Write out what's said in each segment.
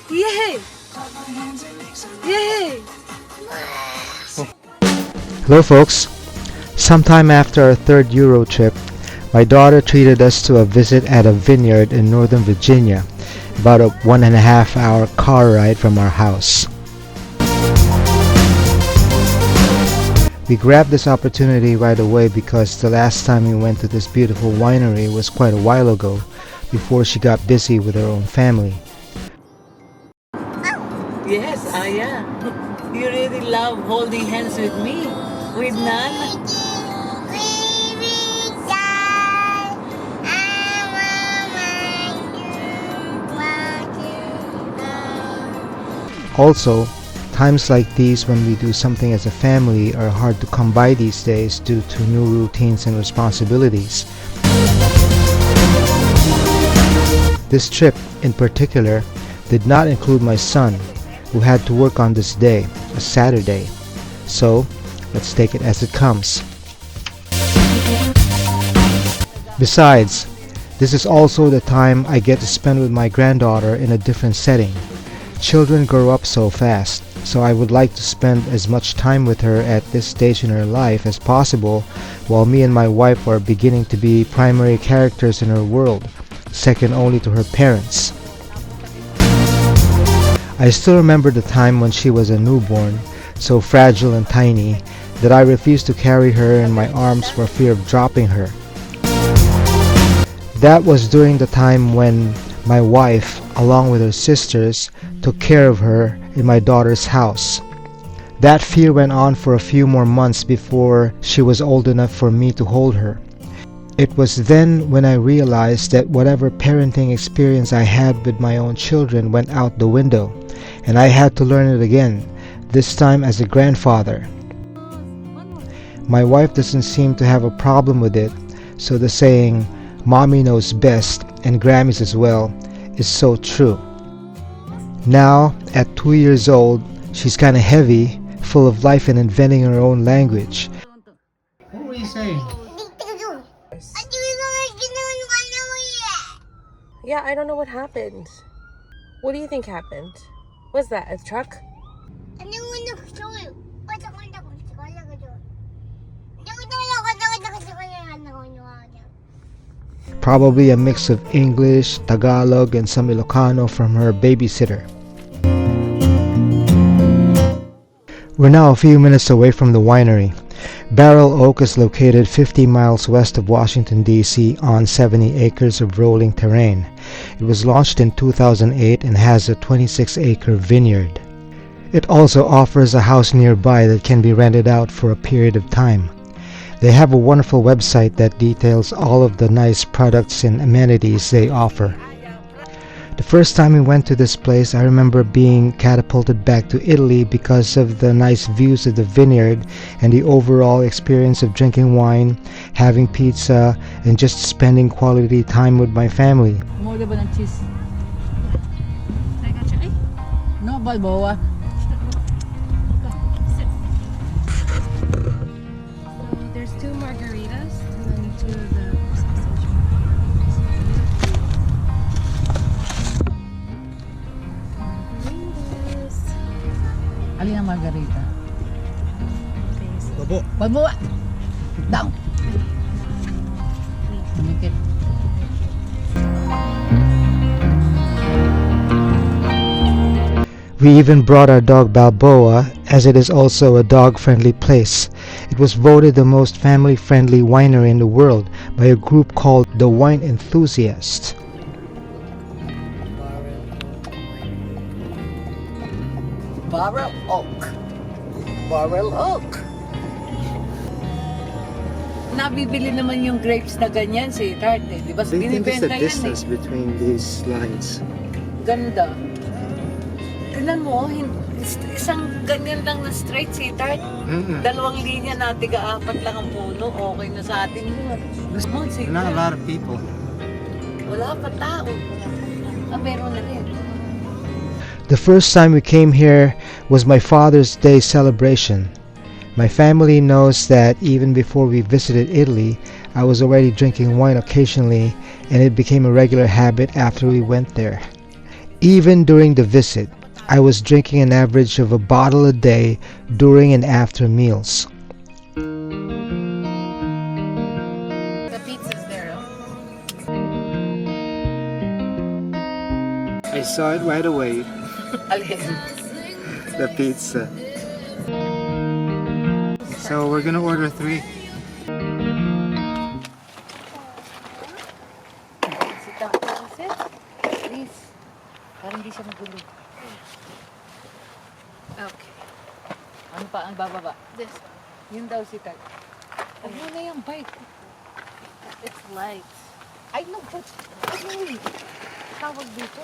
Yay! Yay! Hello folks! Sometime after our third Eurotrip, my daughter treated us to a visit at a vineyard in Northern Virginia, about a 1.5 hour car ride from our house. We grabbed this opportunity right away because the last time we went to this beautiful winery was quite a while ago, before she got busy with her own family. Yes, Aya. You really love holding hands with me. With Nan. Also, times like these when we do something as a family are hard to come by these days due to new routines and responsibilities. This trip, in particular, did not include my son, who had to work on this day, a Saturday. So, let's take it as it comes. Besides, this is also the time I get to spend with my granddaughter in a different setting. Children grow up so fast, so I would like to spend as much time with her at this stage in her life as possible, while me and my wife are beginning to be primary characters in her world, second only to her parents. I still remember the time when she was a newborn, so fragile and tiny that I refused to carry her in my arms for fear of dropping her. That was during the time when my wife, along with her sisters, took care of her in my daughter's house. That fear went on for a few more months before she was old enough for me to hold her. It was then when I realized that whatever parenting experience I had with my own children went out the window, and I had to learn it again, this time as a grandfather. My wife doesn't seem to have a problem with it, so the saying, "Mommy knows best, and Grammys as well," is so true. Now, at 2 years old, she's kinda heavy, full of life and inventing her own language. What were you saying? Yeah, I don't know what happened. What do you think happened? What's that, a truck? Probably a mix of English, Tagalog, and some Ilocano from her babysitter. We're now a few minutes away from the winery. Barrel Oak is located 50 miles west of Washington, D.C. on 70 acres of rolling terrain. It was launched in 2008 and has a 26-acre vineyard. It also offers a house nearby that can be rented out for a period of time. They have a wonderful website that details all of the nice products and amenities they offer. The first time we went to this place, I remember being catapulted back to Italy because of the nice views of the vineyard and the overall experience of drinking wine, having pizza, and just spending quality time with my family. More ba ng cheese? No, balboa. There's 2 margaritas and then 2 of the sausage. Alin ang margarita? Babo. Balboa! Down! Tumikit. We even brought our dog Balboa, as it is also a dog-friendly place. It was voted the most family-friendly winery in the world by a group called the Wine Enthusiasts. Barrel Oak. Barrel Oak. Nabibili naman yung grapes na ganyan si Tart eh. Di ba? Binibenta yan eh. between these lines. Ganda. Tignan mo, isang ganyan lang na straight si Tart. Dalawang linya na, tiga-apat lang ang puno. Okay na sa atin yun. Oh, si Not a Tart. lot of people. Wala pa tao. Meron na rin. The first time we came here was my Father's Day celebration. My family knows that even before we visited Italy, I was already drinking wine occasionally, and it became a regular habit after we went there. Even during the visit, I was drinking an average of a bottle a day during and after meals. The pizza's there. I saw it right away. Alin? The pizza. So we're gonna order 3. Si Taco kasi. Please. Parang hindi siya magulo. Okay. Ano pa ang bababa? This Yun daw si Taco. Huwag mo na yung bike. it's light. Ay, no, but... Ay, tawag dito.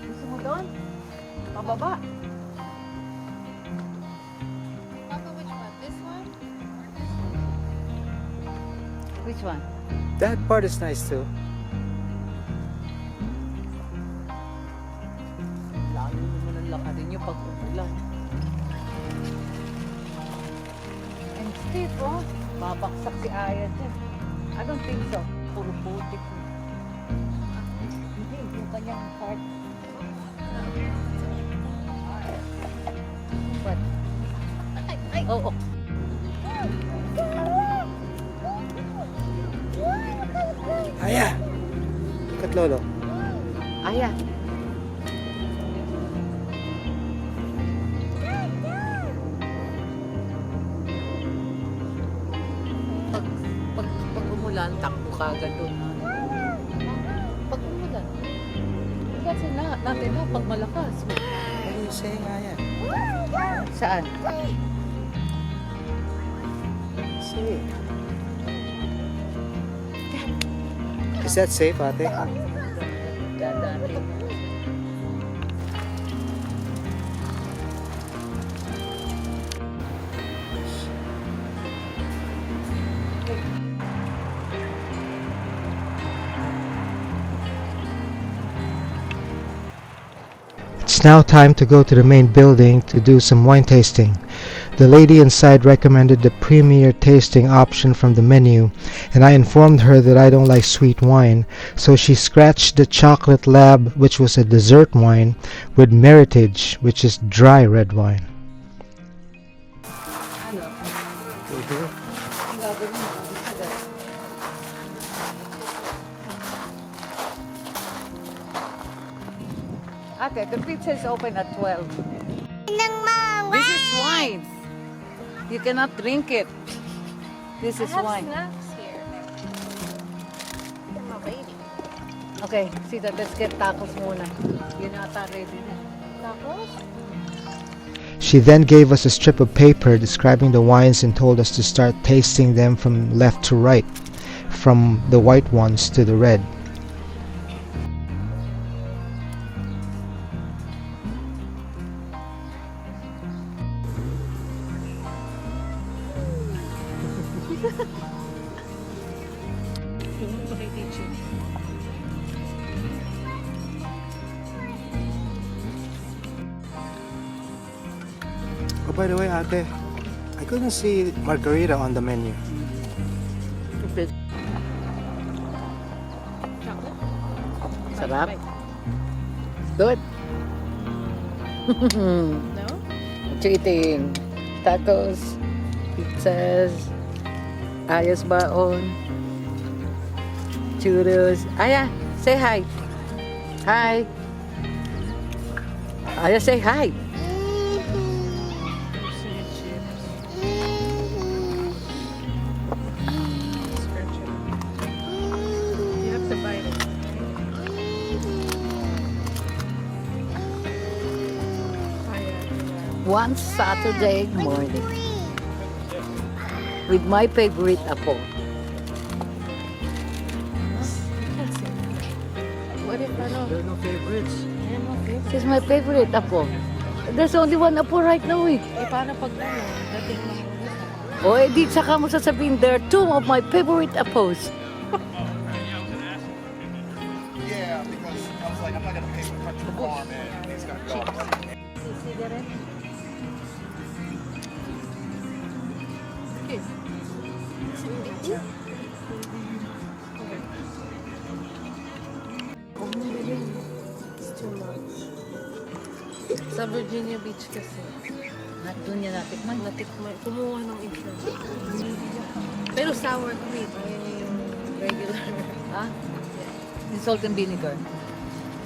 Gusto mo doon? Pababa. Papa, which one? This one? Which one? That part is nice too. Lalo naman ang lakarin niyo pag umulan. And Steve, oh, babaksak si Aya dyan. I don't think so. Puro putik. Hindi, yung kanyang part. But, oo. Aya! Look at Lolo. Aya. Pag umulan, takbo ka agad doon. Pag umulan. Kasi natin na pag malakas. What are you saying, Aya? Saan? See. Is that safe, ate? Dadaan rin. It's now time to go to the main building to do some wine tasting. The lady inside recommended the premier tasting option from the menu, and I informed her that I don't like sweet wine, so she scratched the Chocolate Lab, which was a dessert wine, with Meritage, which is dry red wine. Ate, the pizza is open at 12. This is wine. You cannot drink it. This is wine. Snacks here. I'm waiting. Okay, Sita, let's get tacos muna. Yun ata ready na. Tacos? She then gave us a strip of paper describing the wines and told us to start tasting them from left to right, from the white ones to the red. Oh, by the way, ate, I couldn't see margarita on the menu. Sarap. Good. No? What you eating? Tacos, pizzas, ayos baon, churros. Aya, say hi. Hi. Aya, say hi. You have to bite it. One Saturday morning. with my favorite apo. What if I don't? There are no favorites. This is my favorite apo. There's only one apo right now eh. Eh, paano pag ano? Dating mo. O edi saka mo sasabihin, there are two of my favorite apos. Yeah, because I was like, I'm not gonna pay for country farm and he's gonna go. It's too much. Sa Virginia Beach kasi. Doon niya natikman. Natikman. Kumuha ng isa. Pero sour cream. Ayun yung regular. Ha? Yung salt and vinegar.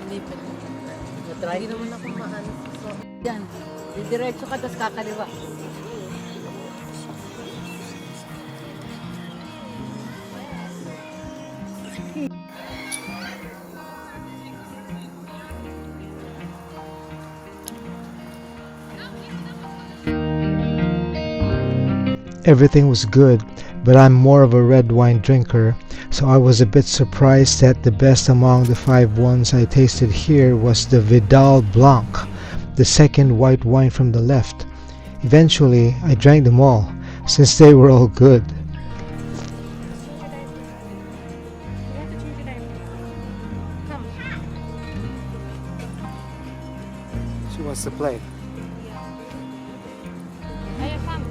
Hindi pa. Try. Hindi naman ako maano. So, Yan. Diretso ka, tapos kakaliwa. Everything was good, but I'm more of a red wine drinker, so I was a bit surprised that the best among the 5 ones I tasted here was the Vidal Blanc, the second white wine from the left. Eventually, I drank them all, since they were all good. She wants to play. Ayan, come.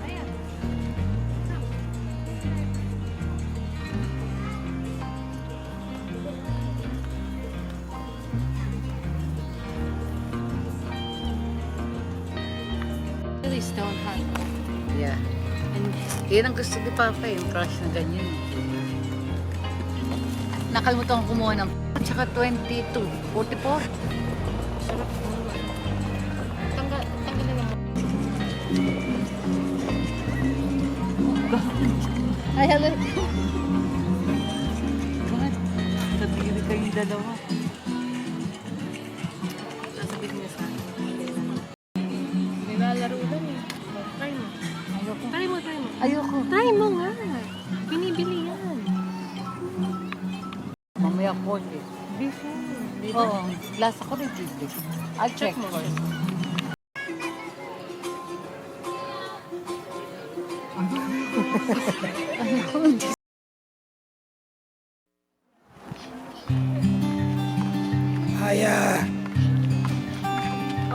Ayan. Really stone hot. Yeah. And Yan ang gusto ni Papa, yung crush na ganyan. Nakalimutan ko kumuha ng tsaka 22, 44. sarap mo. Tanggal na lang. Ay, halit. Bakit? Nadiri kayong dalawa. Nasabihin niya sa akin. Nilalaro lang eh. Try mo. Ayoko. Try mo, try mo. Ayoko. Try mo nga. Binibili yan. Mamaya ko eh. Beef yan. Di ba? Oo. Lasa ko rin bibig. I'll check Check mo. first.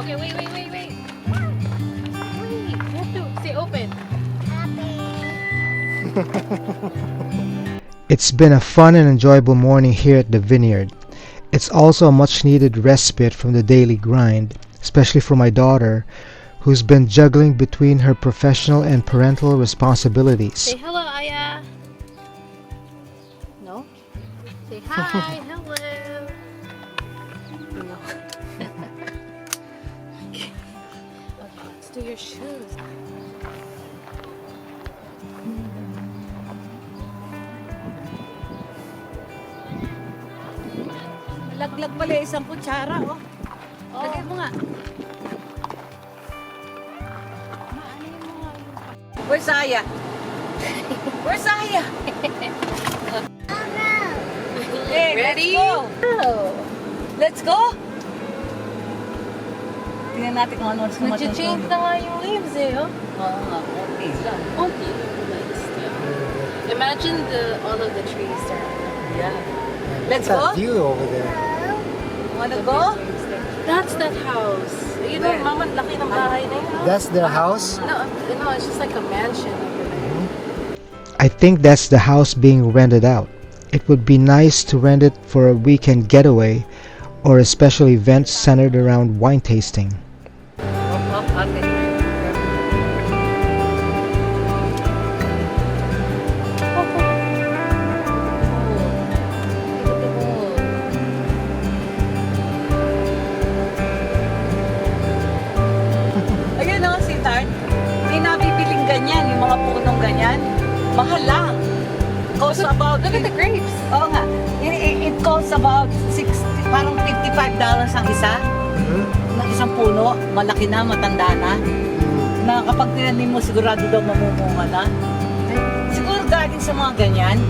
Okay, wait. Wait, you have to stay open. It's been a fun and enjoyable morning here at the Vineyard. It's also a much needed respite from the daily grind, especially for my daughter, who's been juggling between her professional and parental responsibilities. Say hello, Aya. No? Say hi, hello. No. Okay, let's do your shoes. Laglag pala isang kutsara, oh. Lagay mo nga. Where's Aya? Where's Aya? Hey, Ready? Let's go. Oh. Let's go. Tingnan natin kung ano mas Nag-change na nga yung leaves eh, oh. Oo nga, okay lang. Oh, beautiful lights still. Imagine all of the trees there. Yeah. Let's What's go. that view over there? Wanna go? That's that house. You know, Where? Mama, laki ng bahay na yun. That's their house? No, it's just like a mansion over there. I think that's the house being rented out. It would be nice to rent it for a weekend getaway or a special event centered around wine tasting. Okay. Ayun o, si Tart. May nabibiling ganyan, yung mga punong ganyan. Mahal lang. Costs about... Look at the grapes. Oo nga. It costs about 60, parang $55 ang isa. Mhm. Ng isang puno, malaki na, matanda na. na kapag tinanim mo, sigurado daw mamumunga na. Siguro galing sa mga ganyan.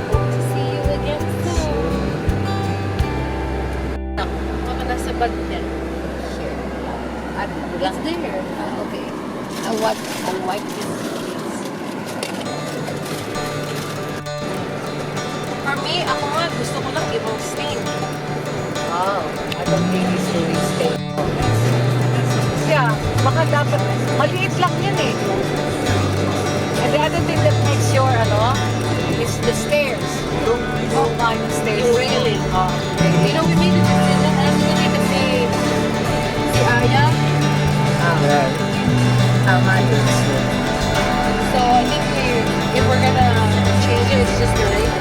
Hope to see you again soon. Baka nasa bag niya. It's there. Okay. I'll wipe this. For me, ako nga, gusto ko lang ibang stain. Wow. I don't think it's really stable. Yeah, baka dapat, maliit lang yan eh. And the other thing that makes your, is the stairs. All kind of stairs. Really? You know, we made a decision, and we didn't even si Aya. Yeah. Tama yun. So I think if we're gonna change it, it's just the rate.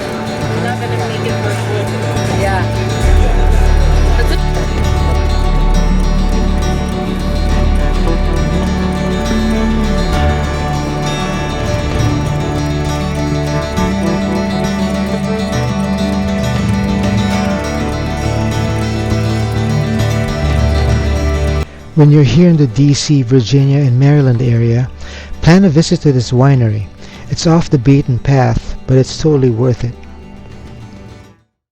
We're not gonna make it for good. Yeah. That's it. When you're here in the DC, Virginia, and Maryland area, plan a visit to this winery. It's off the beaten path, but it's totally worth it.